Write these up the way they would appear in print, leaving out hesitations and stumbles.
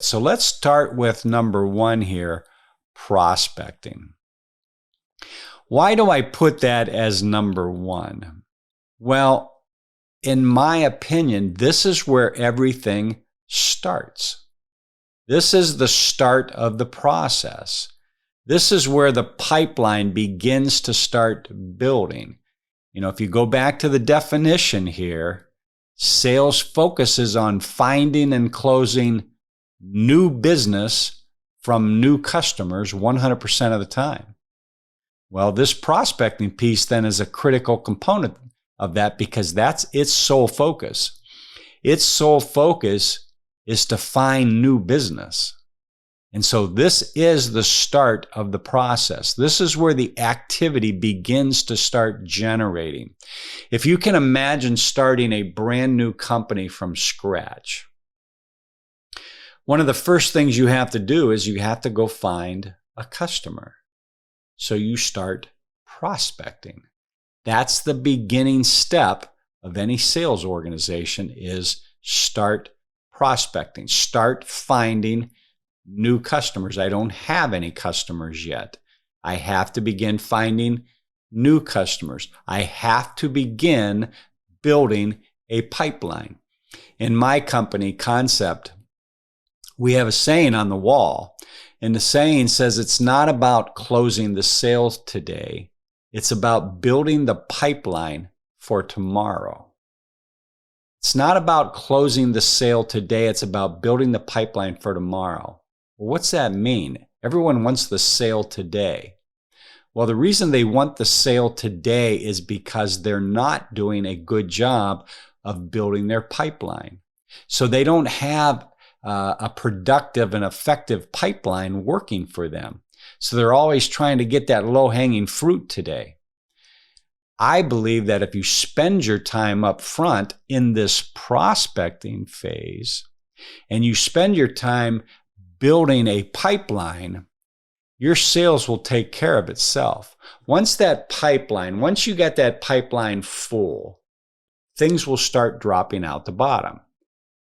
So let's start with number one here, prospecting. Why do I put that as number one? Well, in my opinion, this is where everything starts. This is the start of the process. This is where the pipeline begins to start building. If you go back to the definition here, sales focuses on finding and closing new business from new customers 100% of the time. Well, this prospecting piece then is a critical component of that because that's its sole focus. Its sole focus is to find new business. And so this is the start of the process. This is where the activity begins to start generating. If you can imagine starting a brand new company from scratch, one of the first things you have to do is you have to go find a customer. So you start prospecting. That's the beginning step of any sales organization is start prospecting. Start finding new customers. I don't have any customers yet. I have to begin finding new customers. I have to begin building a pipeline. In my company, Concept, we have a saying on the wall, and the saying says it's not about closing the sale today. It's about building the pipeline for tomorrow. It's not about closing the sale today. It's about building the pipeline for tomorrow. Well, what's that mean? Everyone wants the sale today. Well, the reason they want the sale today is because they're not doing a good job of building their pipeline. So they don't have a productive and effective pipeline working for them. So they're always trying to get that low-hanging fruit today. I believe that if you spend your time up front in this prospecting phase and you spend your time building a pipeline, your sales will take care of itself. Once you get that pipeline full, things will start dropping out the bottom.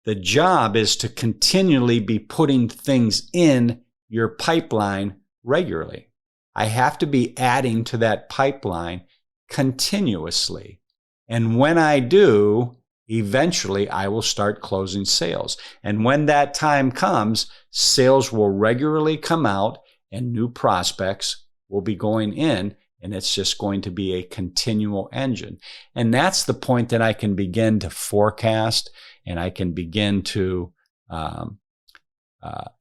The job is to continually be putting things in your pipeline regularly. I have to be adding to that pipeline continuously. And when I do, eventually I will start closing sales. And when that time comes, sales will regularly come out and new prospects will be going in, and it's just going to be a continual engine. And that's the point that I can begin to forecast and I can begin to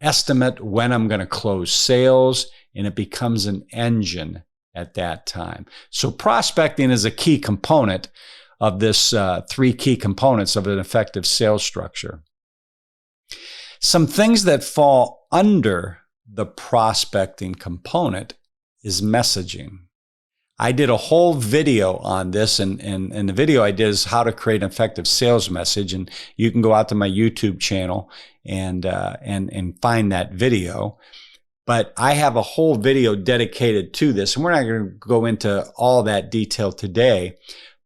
estimate when I'm going to close sales, and it becomes an engine at that time. So prospecting is a key component of this three key components of an effective sales structure. Some things that fall under the prospecting component is messaging. I did a whole video on this, and the video I did is how to create an effective sales message. And you can go out to my YouTube channel and find that video. But I have a whole video dedicated to this, and we're not going to go into all that detail today.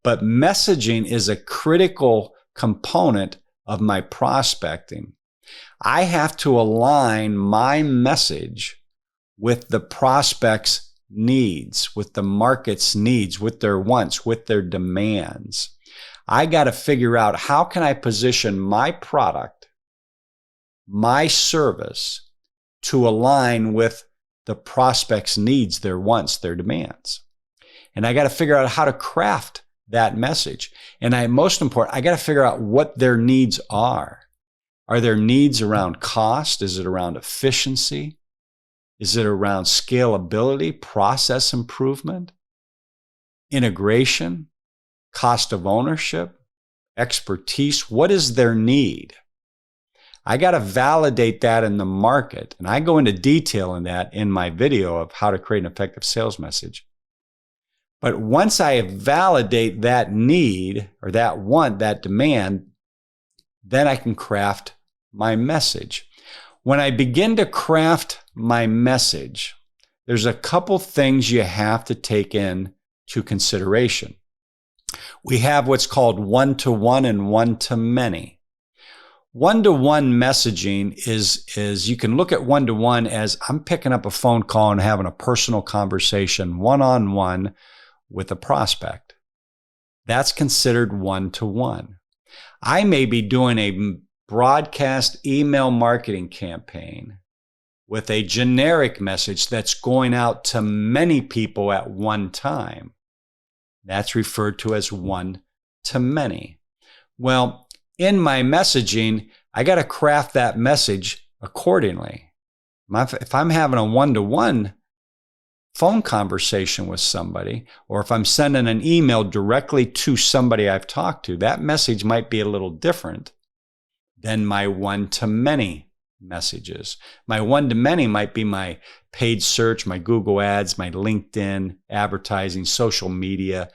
But messaging is a critical component of my prospecting. I have to align my message with the prospect's needs, with the market's needs, with their wants, with their demands. I got to figure out how can I position my product, my service, to align with the prospect's needs, their wants, their demands. And I got to figure out how to craft that message. And most important, I got to figure out what their needs are. Are there needs around cost? Is it around efficiency? Is it around scalability, process improvement, integration, cost of ownership, expertise? What is their need? I got to validate that in the market. And I go into detail in that in my video of how to create an effective sales message. But once I validate that need or that want, that demand, then I can craft my message. When I begin to craft my message, there's a couple things you have to take into consideration. We have what's called one-to-one and one-to-many. One-to-one messaging is you can look at one-to-one as I'm picking up a phone call and having a personal conversation one-on-one with a prospect. That's considered one-to-one. I may be doing a broadcast email marketing campaign with a generic message that's going out to many people at one time. That's referred to as one-to-many. Well, in my messaging, I got to craft that message accordingly. If I'm having a one-to-one phone conversation with somebody, or if I'm sending an email directly to somebody I've talked to, that message might be a little different than my one-to-many messages. My one-to-many might be my paid search, my Google ads, my LinkedIn advertising, social media,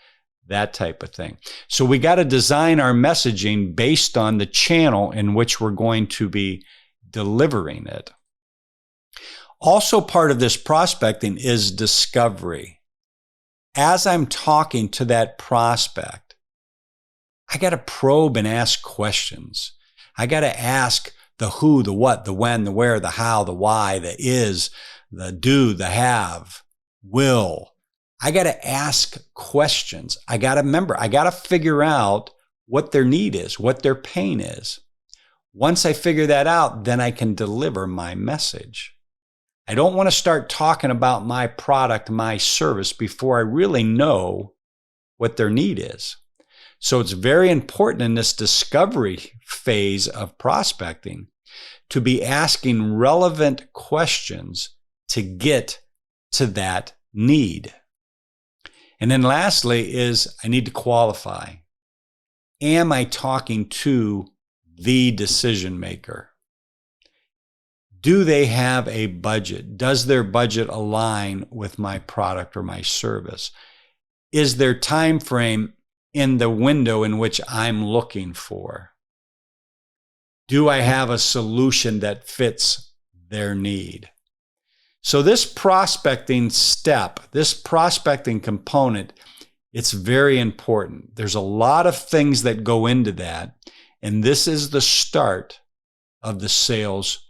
that type of thing. So we got to design our messaging based on the channel in which we're going to be delivering it. Also, part of this prospecting is discovery. As I'm talking to that prospect, I got to probe and ask questions. I got to ask the who, the what, the when, the where, the how, the why, the is, the do, the have, will. I got to ask questions. I got to figure out what their need is, what their pain is. Once I figure that out, then I can deliver my message. I don't want to start talking about my product, my service before I really know what their need is. So it's very important in this discovery phase of prospecting to be asking relevant questions to get to that need. And then lastly is I need to qualify. Am I talking to the decision maker? Do they have a budget? Does their budget align with my product or my service? Is their time frame in the window in which I'm looking for? Do I have a solution that fits their need? So this prospecting step, this prospecting component, it's very important. There's a lot of things that go into that, and this is the start of the sales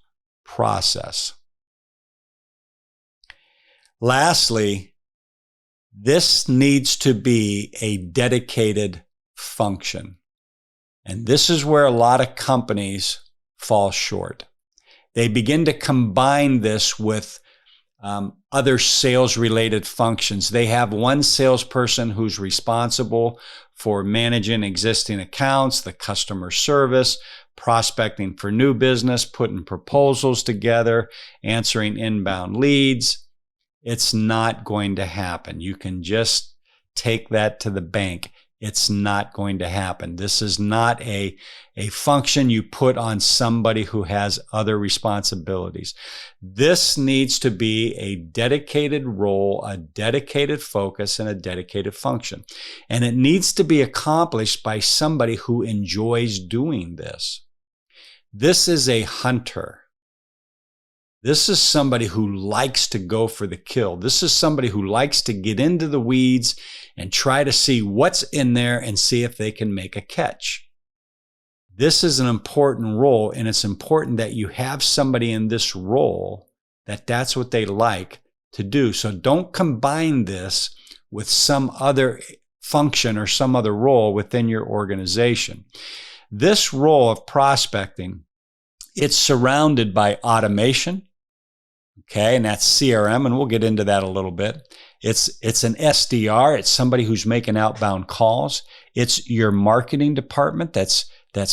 process. Lastly, this needs to be a dedicated function. And this is where a lot of companies fall short. They begin to combine this with other sales-related functions. They have one salesperson who's responsible for managing existing accounts, the customer service, prospecting for new business, putting proposals together, answering inbound leads. It's not going to happen. You can just take that to the bank. It's not going to happen. This is not a function you put on somebody who has other responsibilities. This needs to be a dedicated role, a dedicated focus, and a dedicated function. And it needs to be accomplished by somebody who enjoys doing this. This is a hunter. This is somebody who likes to go for the kill. This is somebody who likes to get into the weeds and try to see what's in there and see if they can make a catch. This is an important role, and it's important that you have somebody in this role that's what they like to do. So don't combine this with some other function or some other role within your organization. This role of prospecting, it's surrounded by automation. Okay, and that's CRM, and we'll get into that a little bit. It's an SDR. It's somebody who's making outbound calls. It's your marketing department that's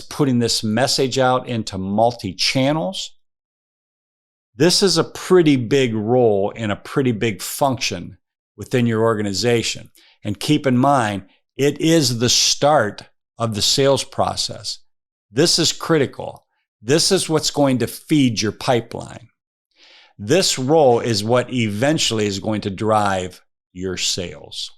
putting this message out into multi-channels. This is a pretty big role and a pretty big function within your organization. And keep in mind, it is the start of the sales process. This is critical. This is what's going to feed your pipeline. This role is what eventually is going to drive your sales.